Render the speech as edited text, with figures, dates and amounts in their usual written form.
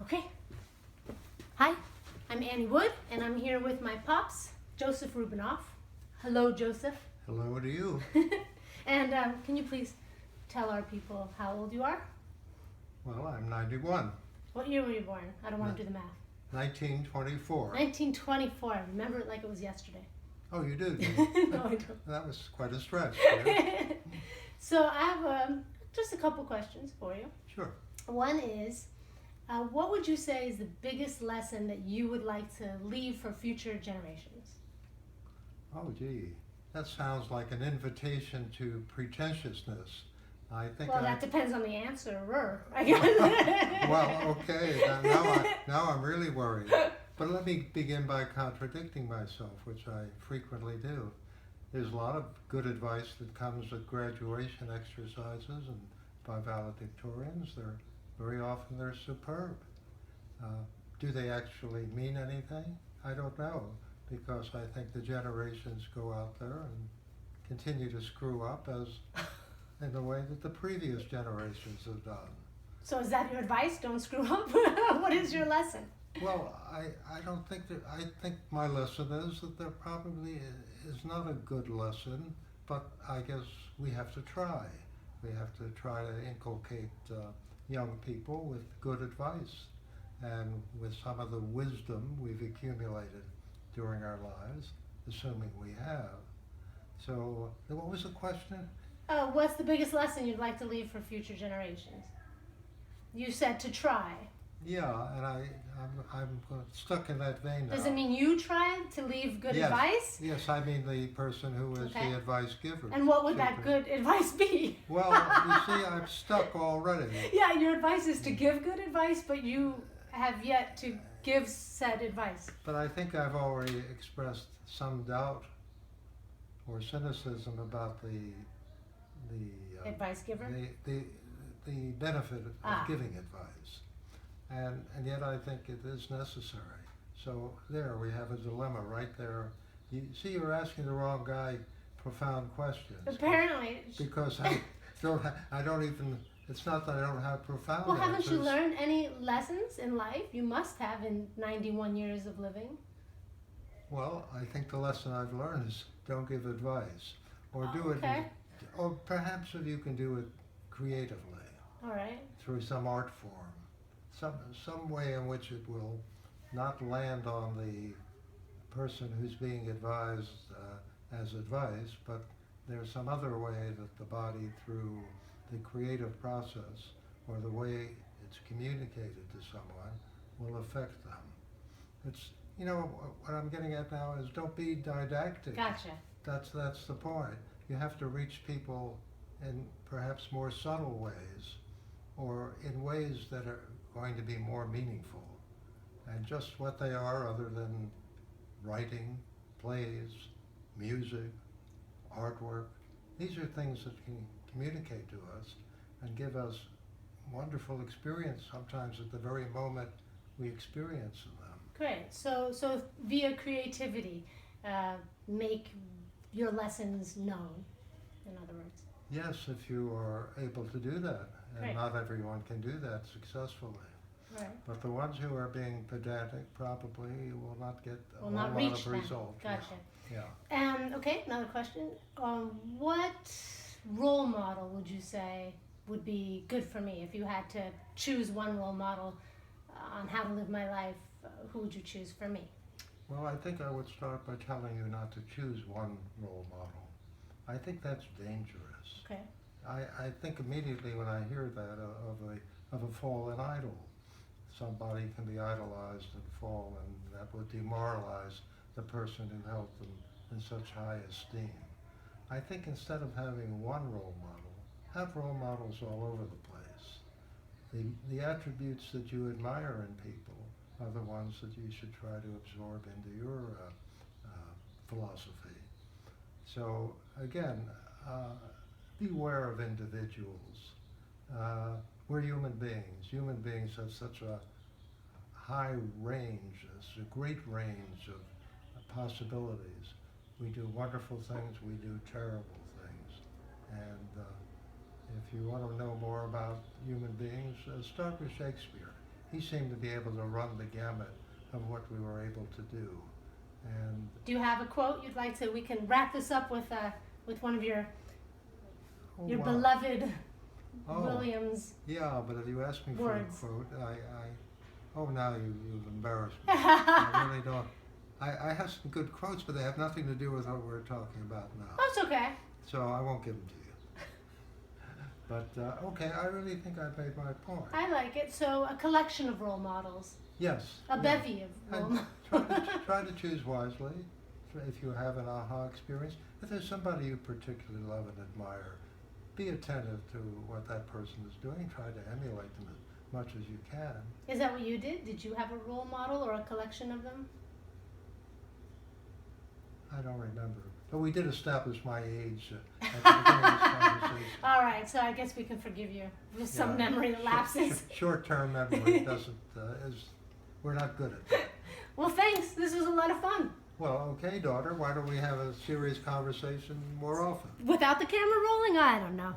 Okay. Hi, I'm Annie Wood, and I'm here with my pops, Joseph Rubinoff. Hello, Joseph. Hello to you. And can you please tell our people how old you are? Well, I'm 91. What year were you born? I don't want to do the math. 1924. 1924. I remember it like it was yesterday. Oh, you do? No, I don't. That was quite a stretch. Yeah? So I have just a couple questions for you. Sure. One is, what would you say is the biggest lesson that you would like to leave for future generations? Oh, gee. That sounds like an invitation to pretentiousness. I think Well, that depends on the answer, I guess. Well, okay. Now I'm really worried. But let me begin by contradicting myself, which I frequently do. There's a lot of good advice that comes at graduation exercises and by valedictorians. Very often they're superb. Do they actually mean anything? I don't know, because I think the generations go out there and continue to screw up as in the way that the previous generations have done. So is that your advice? Don't screw up? What is your lesson? Well, I don't think that, I think my lesson is that there probably is not a good lesson, but I guess we have to try. We have to try to inculcate young people with good advice and with some of the wisdom we've accumulated during our lives, assuming we have. So, what was the question? What's the biggest lesson you'd like to leave for future generations? You said to try. Yeah, and I'm stuck in that vein now. Does it mean you tried to leave good Yes. advice? Yes, I mean the person who is Okay. the advice giver. And what would that good advice be? Well, you see, I'm stuck already. Yeah, your advice is to give good advice, but you have yet to give said advice. But I think I've already expressed some doubt or cynicism about the Advice giver? the benefit of giving advice, and yet I think it is necessary. So there we have a dilemma right there. You see, you're asking the wrong guy profound questions. Apparently. Because I don't even. It's not that I don't have profound. Well, haven't answers. you learned any lessons in life? You must have in 91 years of living. Well, I think the lesson I've learned is don't give advice, or do Okay. it, or perhaps if you can do it creatively All right. through some art form, some way in which it will not land on the person who's being advised as advice, but there's some other way that the body, through the creative process or the way it's communicated to someone, will affect them. It's, you know, what I'm getting at now is don't be didactic. Gotcha. That's the point. You have to reach people in perhaps more subtle ways, or in ways that are going to be more meaningful. And just what they are, other than writing, plays, music, artwork, these are things that can communicate to us and give us wonderful experience sometimes at the very moment we experience them. Great. So via creativity, make your lessons known, in other words. Yes, if you are able to do that, and Right. not everyone can do that successfully. Right. But the ones who are being pedantic probably will not get a Will whole not lot reach of them. result. Gotcha. Yeah. Okay, another question. What role model would you say would be good for me if you had to choose one role model on how to live my life? Who would you choose for me? Well, I think I would start by telling you not to choose one role model. I think that's dangerous. Okay. I think immediately when I hear that of a fallen idol. Somebody can be idolized and fall, and that would demoralize the person who held them in such high esteem. I think instead of having one role model, have role models all over the place. The attributes that you admire in people are the ones that you should try to absorb into your philosophy. So again, beware of individuals. We're human beings. Human beings have such a high range, a great range of possibilities. We do wonderful things, we do terrible things. And if you want to know more about human beings, start with Shakespeare. he seemed to be able to run the gamut of what we were able to do. And Do you have a quote you'd like to? We can wrap this up with one of your wow. beloved Oh, Williams. yeah, but if you ask me Words. for a quote, now you've embarrassed me. I really don't. I have some good quotes, but they have nothing to do with what we're talking about now. That's okay. So I won't give them to you. But, okay, I really think I've made my point. I like it. So a collection of role models. Yes. A yeah. bevy of role And models. try to choose wisely if you have an aha experience. If there's somebody you particularly love and admire, be attentive to what that person is doing. Try to emulate them as much as you can. Is that what you did? Did you have a role model or a collection of them? I don't remember. But we did establish my age at the beginning of this conversation. All right, so I guess we can forgive you with some Yeah. memory lapses. Short-term memory doesn't, we're not good at that. Well, thanks. This was a lot of fun. Well, okay, daughter, why don't we have a serious conversation more often? Without the camera rolling, I don't know.